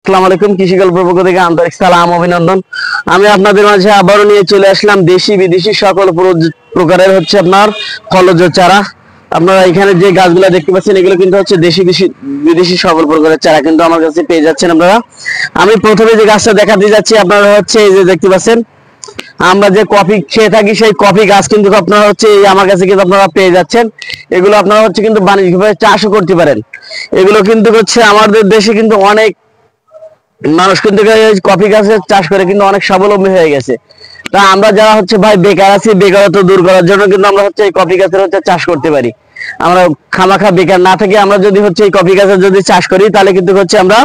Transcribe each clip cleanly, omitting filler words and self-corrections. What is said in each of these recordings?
আসসালামু আলাইকুম। কৃষি গল্পের পক্ষ থেকে আন্তরিক সালাম অভিনন্দন। আমি আপনাদের মাঝে আবারও নিয়ে চলে আসলাম দেশি বিদেশি সকল প্রকারের হচ্ছে আপনার ফলজ চারা। আপনারা এখানে যে গাছগুলো দেখতে পাচ্ছেন এগুলো কিন্তু হচ্ছে দেশি বিদেশি সকল প্রকারের চারা কিন্তু আমার কাছে পেয়ে যাচ্ছেন আপনারা। আমি প্রথমে যে গাছটা দেখাতে যাচ্ছি আপনারা হচ্ছে এই যে দেখতে পাচ্ছেন, আমরা যে কফি খেয়ে থাকি সেই কফি গাছ কিন্তু আপনারা হচ্ছে আমার কাছে কিন্তু আপনারা পেয়ে যাচ্ছেন। এগুলো আপনারা হচ্ছে কিন্তু বাণিজ্যিকভাবে চাষও করতে পারেন। এগুলো কিন্তু হচ্ছে আমাদের দেশে কিন্তু অনেক মানুষ কিন্তু কফি গাছের চাষ করে কিন্তু অনেক স্বাবলম্বী হয়ে গেছে। তা আমরা যারা হচ্ছে ভাই বেকার আছি, বেকারত্ব দূর করার জন্য কিন্তু আমরা হচ্ছে এই কফি গাছের হচ্ছে চাষ করতে পারি। আমরা খামাখা বেকার না থেকে আমরা যদি হচ্ছে এই কফি গাছের যদি চাষ করি তাহলে কিন্তু হচ্ছে আমরা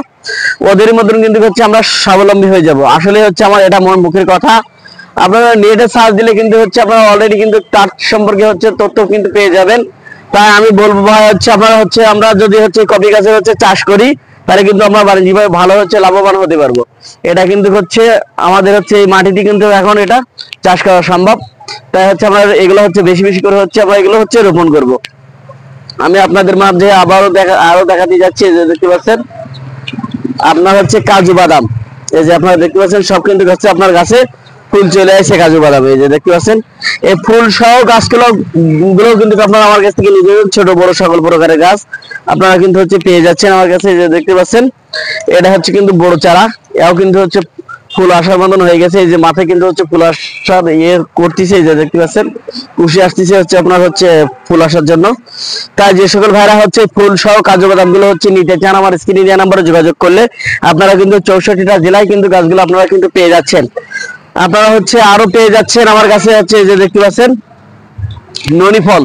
ওদের মতন কিন্তু হচ্ছে আমরা স্বাবলম্বী হয়ে যাব। আসলে হচ্ছে আমার এটা মন মুখের কথা। আপনারা নেটে সার্চ দিলে কিন্তু হচ্ছে আপনারা অলরেডি কিন্তু তার সম্পর্কে হচ্ছে তথ্য কিন্তু পেয়ে যাবেন। তাই আমি বলবো ভাই হচ্ছে আপনারা হচ্ছে আমরা যদি হচ্ছে কফি গাছের হচ্ছে চাষ করি তাহলে কিন্তু আমরা বাণিজ্যিকভাবে ভালো হচ্ছে লাভবান হতে পারবো। এটা কিন্তু হচ্ছে আমাদের হচ্ছে এই মাটিতে কিন্তু এখন এটা চাষ করা সম্ভব। তাই হচ্ছে আমরা এগুলো হচ্ছে বেশি বেশি করে হচ্ছে আমরা এগুলো হচ্ছে রোপণ করব। আমি আপনাদের মাঝে আরো দেখাতে যাচ্ছি, যে দেখতে পাচ্ছেন আপনার হচ্ছে কাজু বাদাম। এই যে আপনারা দেখতে পাচ্ছেন সব কিন্তু হচ্ছে আপনার গাছে ফুল চলে আসে কাজু বাদাম। এই যে দেখতে পাচ্ছেন এই ফুল সহ গাছগুলো কিন্তু আপনারা আমার কাছ থেকে নিজের ছোট বড় সকল প্রকারের গাছ আপনারা কিন্তু হচ্ছে পেয়ে যাচ্ছেন আমার কাছে। যে দেখতে পাচ্ছেন এটা হচ্ছে কিন্তু বড় চারা, এও কিন্তু হচ্ছে ফুল আসার মতন হয়ে গেছে। এই যে মাথায় কিন্তু হচ্ছে ফুল আসার করতেছে, এই যে দেখতে পাচ্ছেন কুশি আসতেছে হচ্ছে আপনার হচ্ছে ফুল আসার জন্য। তাই যে সকল ভাইরা হচ্ছে ফুল সহ কাজু বাদাম গুলো হচ্ছে নিতে চান আমার স্ক্রিনে দেওয়া নাম্বারে যোগাযোগ করলে আপনারা কিন্তু 64টা জেলায় কিন্তু গাছগুলো আপনারা কিন্তু পেয়ে যাচ্ছেন। আপনারা হচ্ছে আরো পেয়ে যাচ্ছেন আমার কাছে হচ্ছে এই যে দেখতে পাচ্ছেন ননি ফল।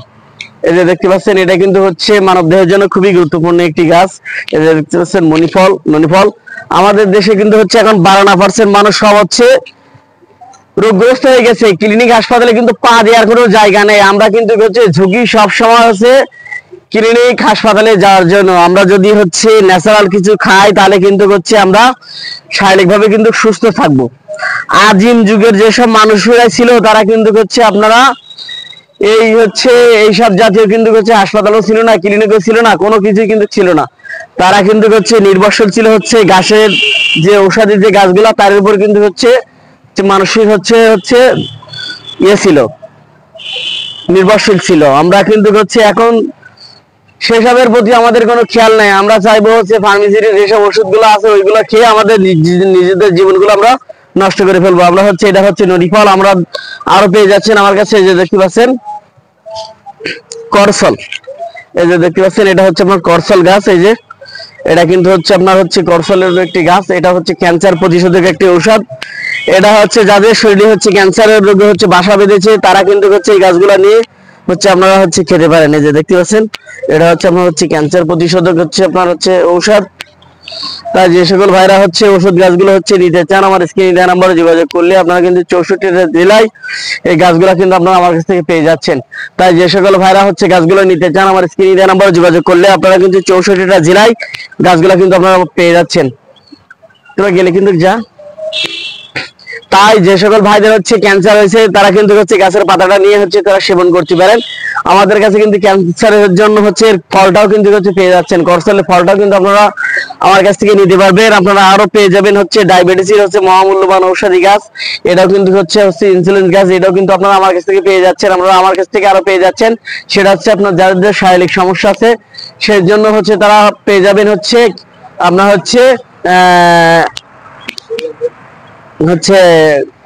এই যে দেখতে পাচ্ছেন এটা কিন্তু হচ্ছে মানব দেহের জন্য খুবই গুরুত্বপূর্ণ একটি গাছ। এই যে দেখতে পাচ্ছেন ননি ফল। আমাদের দেশে কিন্তু হচ্ছে এখন 52% মানুষ সব হচ্ছে রোগগ্রস্ত হয়ে গেছে। ক্লিনিক হাসপাতালে কিন্তু পা দেওয়ার কোনো জায়গা নেই। আমরা কিন্তু হচ্ছে ঝুঁকি সবসময় হচ্ছে ক্লিনিক হাসপাতালে যাওয়ার জন্য। আমরা যদি হচ্ছে ন্যাচারাল কিছু খাই তাহলে কিন্তু হচ্ছে আমরা শারীরিকভাবে কিন্তু সুস্থ থাকবো। আদিম যুগের যেসব মানুষেরা ছিল তারা কিন্তু হচ্ছে আপনারা এই হচ্ছে এইসব জাতীয় কিন্তু হচ্ছে হাসপাতালও ছিল না, ক্লিনিকও ছিল না, কোনো কিছুই কিন্তু ছিল না। তারা কিন্তু হচ্ছে নির্ভরশীল ছিল হচ্ছে গাছের যে ঔষধি যে গাছগুলা তার উপর কিন্তু হচ্ছে মানুষের হচ্ছে হচ্ছে ছিল নির্ভরশীল ছিল। আমরা কিন্তু হচ্ছে এখন সেসবের প্রতি আমাদের কোনো খেয়াল নাই। আমরা চাইবো হচ্ছে ফার্মেসির যেসব ওষুধগুলো আছে ওইগুলো খেয়ে আমাদের নিজেদের জীবনগুলো আমরা নষ্ট করে ফেলবো। আমরা হচ্ছে এটা হচ্ছে নদী ফল। আমরা আরো পেয়ে যাচ্ছেন আমার কাছে, এই যে দেখতে পাচ্ছেন করসল। এই যে দেখতে পাচ্ছেন এটা হচ্ছে আপনার করসল গাছ। এই যে এটা কিন্তু হচ্ছে আপনার হচ্ছে করসলের একটি গাছ। এটা হচ্ছে ক্যান্সার প্রতিষেধক একটি ঔষধ। এটা হচ্ছে যাদের শরীরে হচ্ছে ক্যান্সারের রোগে হচ্ছে বাসা বেঁধেছে তারা কিন্তু হচ্ছে এই গাছগুলা নিয়ে হচ্ছে আপনারা হচ্ছে খেতে পারেন। এই যে দেখতে পাচ্ছেন এটা হচ্ছে আপনার হচ্ছে ক্যান্সার প্রতিষেধক হচ্ছে আপনার হচ্ছে ঔষধ। তাই যে সকল ভাইরা হচ্ছে ওষুধ গাছগুলো হচ্ছে নিতে চান আমার স্ক্রিনে দেওয়া নাম্বারে যোগাযোগ করলে আপনারা কিন্তু 64টা জেলায় এই গাছগুলো কিন্তু আপনারা আমার কাছ থেকে পেয়ে যাচ্ছেন। তাই যে সকল ভাইরা হচ্ছে গাছগুলো নিতে চান আমার স্ক্রিনে দেওয়া নাম্বারে যোগাযোগ করলে আপনারা কিন্তু 64টা জেলায় গাছগুলো কিন্তু আপনারা পেয়ে যাচ্ছেন। তোরা গেলে কিন্তু যা। তাই যে সকল ভাইদের হচ্ছে ক্যান্সার হয়েছে তারা কিন্তু হচ্ছে গাছের পাতাটা নিয়ে হচ্ছে তারা সেবন করতে পারেন। আমাদের কাছে কিন্তু ক্যান্সারের জন্য হচ্ছে ফলটাও কিন্তু হচ্ছে পেয়ে যাচ্ছেন। করসলের ফলটাও কিন্তু আপনারা আমার কাছ থেকে নিতে পারবেন। আপনারা আরো পেয়ে যাবেন হচ্ছে ডায়াবেটিসের হচ্ছে মহামূল্যবান ঔষধি গাছ। এটাও কিন্তু হচ্ছে ইনসুলিন গাছ। এটাও কিন্তু আপনারা আমার কাছ থেকে পেয়ে যাচ্ছেন। আপনারা আমার কাছ থেকে আরো পেয়ে যাচ্ছেন সেটা হচ্ছে আপনার যাদের শারীরিক সমস্যা আছে সেই জন্য হচ্ছে তারা পেয়ে যাবেন হচ্ছে আপনার হচ্ছে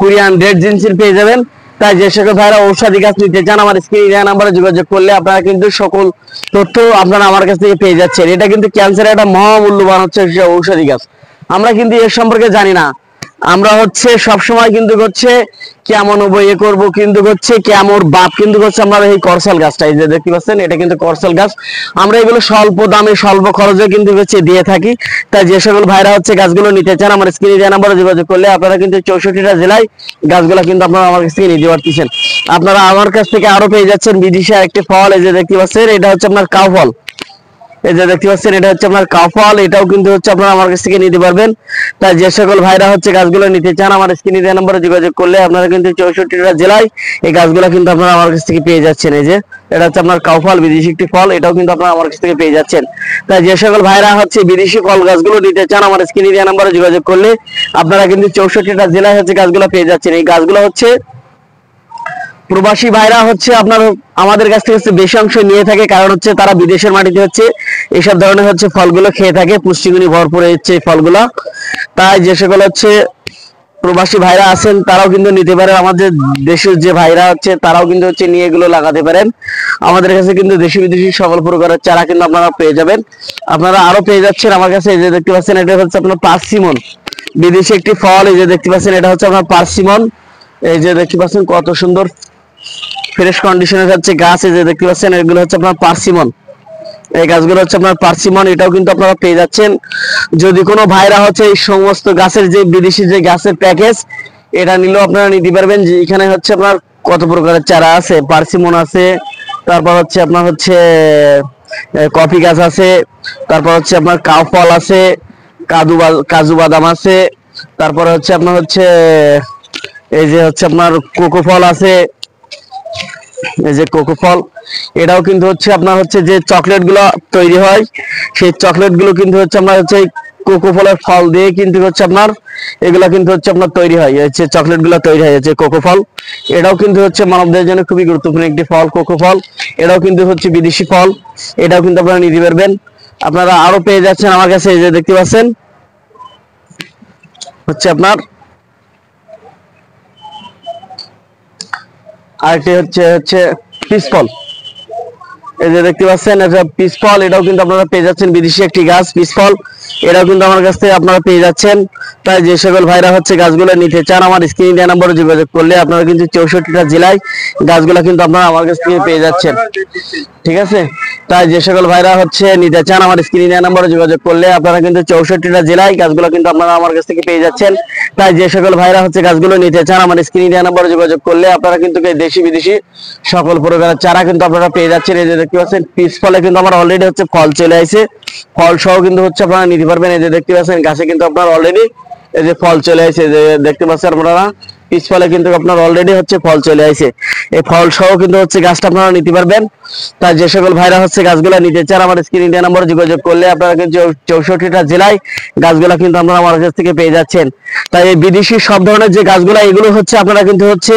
কোরিয়ান রেড জিনসিল পেয়ে যাবেন। তাই যে সকল ভাইরা ঔষধি গাছ নিতে চান আমার স্ক্রিনে দেওয়া নাম্বারে যোগাযোগ করলে আপনারা কিন্তু সকল তথ্য আপনারা আমার কাছ থেকে পেয়ে যাচ্ছেন। এটা কিন্তু ক্যান্সারের একটা মহামূল্যবান হচ্ছে ঔষধি গাছ। আমরা কিন্তু এর সম্পর্কে জানি না। আমরা হচ্ছে সবসময় কিন্তু হচ্ছে কেমন ইয়ে করবো কিন্তু হচ্ছে কেমন বাপ কিন্তু হচ্ছে আমরা এই করসল গাছটা এই যে দেখতে পাচ্ছেন এটা কিন্তু করসল গাছ। আমরা এগুলো স্বল্প দামে স্বল্প খরচে কিন্তু হচ্ছে দিয়ে থাকি। তাই যে সকল ভাইরা হচ্ছে গাছগুলো নিতে চান আমার স্ক্রিনে দেওয়া নাম্বারে যোগাযোগ করলে আপনারা কিন্তু 64টা জেলায় গাছগুলো কিন্তু আপনারা আমার কাছ থেকে নিতে পারতেছেন। আপনারা আমার কাছ থেকে আরো পেয়ে যাচ্ছেন বিদেশি একটি ফল। এই যে দেখতে পাচ্ছেন এটা হচ্ছে আপনার কাউ ফল। এই যে দেখতে পাচ্ছেন এটা হচ্ছে আপনার কাফল, এটাও কিন্তু হচ্ছে আপনারা আমার কাছ থেকে নিতে পারবেন। তাই যে সকল ভাইরা হচ্ছে গাছগুলো নিতে চান আমার স্ক্রিনে দেওয়া নম্বরে যোগাযোগ করলে আপনারা কিন্তু 64টা জেলায় এই গাছগুলো কিন্তু আপনারা আমার কাছ থেকে পেয়ে যাচ্ছেন। এই যে এটা হচ্ছে আপনার কাউফল, বিদেশি একটি ফল, এটাও কিন্তু আপনারা আমার কাছ থেকে পেয়ে যাচ্ছেন। তাই যে সকল ভাইরা হচ্ছে বিদেশি ফল গাছগুলো নিতে চান আমার স্ক্রিনে দেওয়া নম্বরে যোগাযোগ করলে আপনারা কিন্তু 64টা জেলায় হচ্ছে গাছগুলো পেয়ে যাচ্ছেন। এই গাছগুলো হচ্ছে প্রবাসী ভাইরা হচ্ছে আপনার আমাদের কাছ থেকে হচ্ছে বেশি অংশ নিয়ে থাকে, কারণ হচ্ছে তারা বিদেশের মাটিতে হচ্ছে এইসব ধরনের হচ্ছে ফলগুলো খেয়ে থাকে, পুষ্টিগুণী ভরপুর হচ্ছে এই ফলগুলো। তাই যে সকল হচ্ছে প্রবাসী ভাইরা আছেন তারাও কিন্তু নিতে পারেন, আমাদের দেশের যে ভাইরা হচ্ছে তারাও কিন্তু হচ্ছে নিয়ে এগুলো লাগাতে পারেন। আমাদের কাছে কিন্তু দেশি বিদেশি সকল প্রকারের চারা কিন্তু আপনারা পেয়ে যাবেন। আপনারা আরো পেয়ে যাচ্ছেন আমার কাছে। এই যে দেখতে পাচ্ছেন এটা হচ্ছে আপনার পার্সিমন, বিদেশি একটি ফল। এই যে দেখতে পাচ্ছেন এটা হচ্ছে আপনার পার্সিমন। এই যে দেখতে পাচ্ছেন কত সুন্দর ফ্রেশ কন্ডিশনের হচ্ছে গাছ। এই যে দেখতে পাচ্ছেন এগুলো হচ্ছে আপনার পার্সিমন, এই গাছগুলো হচ্ছে আপনার পার্সিমন, এটাও কিন্তু আপনারা পেয়ে যাচ্ছেন। যদি কোনো ভাইরা হচ্ছে এই সমস্ত গাছের যে বিদেশি যে গাছের প্যাকেজ এটা নিলেও আপনারা নিতে পারবেন। যে এখানে হচ্ছে আপনার কত প্রকারের চারা আছে, পার্সিমন আছে, তারপর হচ্ছে আপনার হচ্ছে কফি গাছ আছে, তারপর হচ্ছে আপনার কাউ ফল আছে, কাজু বাদাম আছে, তারপরে হচ্ছে আপনার হচ্ছে এই যে হচ্ছে আপনার কোকো ফল আছে। এই যে কোকো ফল, এটাও কিন্তু হচ্ছে আপনার হচ্ছে যে চকলেট গুলো তৈরি হয় সেই চকলেট গুলো কিন্তু হচ্ছে আপনার হচ্ছে কোকো ফলের ফল দিয়ে কিন্তু হচ্ছে আপনার এগুলা কিন্তু হচ্ছে আপনার তৈরি হয়, হচ্ছে চকলেট গুলো তৈরি হয় হচ্ছে কোকো ফল। এটাও কিন্তু হচ্ছে মানবদের জন্য খুবই গুরুত্বপূর্ণ একটি ফল কোকো ফল, এটাও কিন্তু হচ্ছে বিদেশি ফল, এটাও কিন্তু আপনারা নিতে পারবেন। আপনারা আরো পেয়ে যাচ্ছেন আমার কাছে। এই যে দেখতে পাচ্ছেন হচ্ছে আপনার আরেকটি হচ্ছে হচ্ছে পিস ফল। এই যে দেখতে পাচ্ছেন এটা পিস ফল, এটাও কিন্তু আপনারা পেয়ে যাচ্ছেন, বিদেশি একটি গাছ পিস ফল, এটাও কিন্তু আমার কাছ থেকে আপনারা পেয়ে যাচ্ছেন। তাই যে সকল ভাইরা হচ্ছে গাছগুলো নিতে চান আমার স্ক্রিনে দেওয়া নম্বরে যোগাযোগ করলে আপনারা কিন্তু 64টা জেলায় গাছগুলো কিন্তু আপনারা আমার কাছ থেকে পেয়ে যাচ্ছেন। ঠিক আছে, তাই যে সকল ভাইরা হচ্ছে নিতে চান আমার স্ক্রিনে দেওয়া নম্বরে যোগাযোগ করলে আপনারা কিন্তু 64টা জেলায় গাছগুলো কিন্তু আপনারা আমার কাছ থেকে পেয়ে যাচ্ছেন। তাই যে সকল ভাইরা হচ্ছে গাছগুলো নিতে চান আমার স্ক্রিনে দেওয়া নম্বরে যোগাযোগ করলে আপনারা কিন্তু দেশি বিদেশি সকল প্রকারের চারা কিন্তু আপনারা পেয়ে যাচ্ছেন। এই যে দেখতে পাচ্ছেন পিস ফলে কিন্তু আমার অলরেডি হচ্ছে ফল চলে আসে, ফল সহ কিন্তু হচ্ছে আপনারা নিতে পারবেন। এই যে দেখতে পাচ্ছেন গাছে কিন্তু আপনার অলরেডি এই যে ফল চলে আসে, যে দেখতে পাচ্ছেন আপনারা পিস ফলে কিন্তু আপনার অলরেডি হচ্ছে ফল চলে আসে, এই ফল সহ কিন্তু হচ্ছে গাছটা আপনারা নিতে পারবেন। তাই যে সকল ভাইরা হচ্ছে গাছগুলা নিতে চান আমার স্ক্রিনে দেওয়া নম্বরে যোগাযোগ করলে আপনারা কিন্তু 64টা জেলায় গাছগুলা কিন্তু আপনারা আমার কাছ থেকে পেয়ে যাচ্ছেন। তাই এই বিদেশি সব ধরনের যে গাছগুলা এগুলো হচ্ছে আপনারা কিন্তু হচ্ছে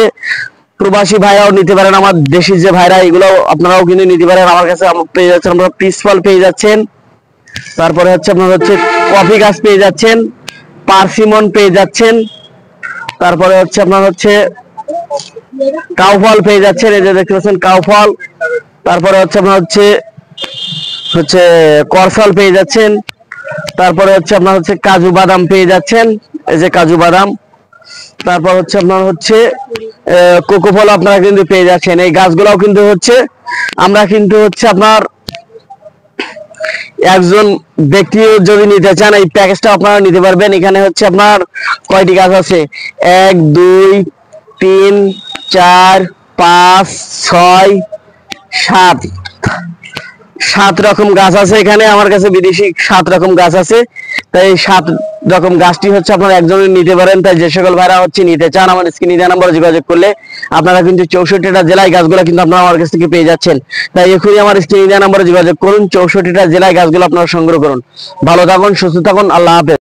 প্রবাসী ভাইরাও নিতে পারেন, আমার দেশি যে ভাইরা এগুলো আপনারাও কিন্তু নিতে পারেন। আমার কাছে পেয়ে যাচ্ছেন আপনারা পিস ফল পেয়ে যাচ্ছেন, তারপরে হচ্ছে আপনার হচ্ছে কফি গাছ পেয়ে যাচ্ছেন, পার্সিমন পেয়ে যাচ্ছেন, তারপরে হচ্ছে আপনার হচ্ছে কাউ ফল পেয়ে যাচ্ছেন। এই যে দেখতে পাচ্ছেন কাউ ফল, তারপরে হচ্ছে আপনার হচ্ছে হচ্ছে করফল পেয়ে যাচ্ছেন, তারপরে হচ্ছে আপনার হচ্ছে কাজু বাদাম পেয়ে যাচ্ছেন, এই যে কাজু বাদাম, তারপর হচ্ছে আপনার হচ্ছে কোকো ফল আপনারা কিন্তু পেয়ে যাচ্ছেন। এই গাছগুলাও কিন্তু হচ্ছে আমরা কিন্তু হচ্ছে আপনার একজন ব্যক্তি যদি নিতে চান এই প্যাকেজটা আপনারা নিতে পারবেন। এখানে হচ্ছে আপনার কয়টি গাছ আছে, 1 2 3 4 5 6 7 7 রকম গাছ আছে এখানে আমার কাছে, বিদেশি 7 রকম গাছ আছে। তাই 7 রকম গাছটি হচ্ছে আপনারা একজনের নিতে পারেন। তাই যে সকল ভাইরা হচ্ছে নিতে চান আমার স্ক্রিনে দেওয়া নম্বরে যোগাযোগ করলে আপনারা কিন্তু 64টা জেলায় গাছগুলো কিন্তু আপনারা আমার কাছ থেকে পেয়ে যাচ্ছেন। তাই এখনই আমার স্ক্রিনে দেওয়া নম্বরে যোগাযোগ করুন, 64টা জেলায় গাছগুলো আপনারা সংগ্রহ করুন। ভালো থাকুন, সুস্থ থাকুন, আল্লাহ হাফেজ।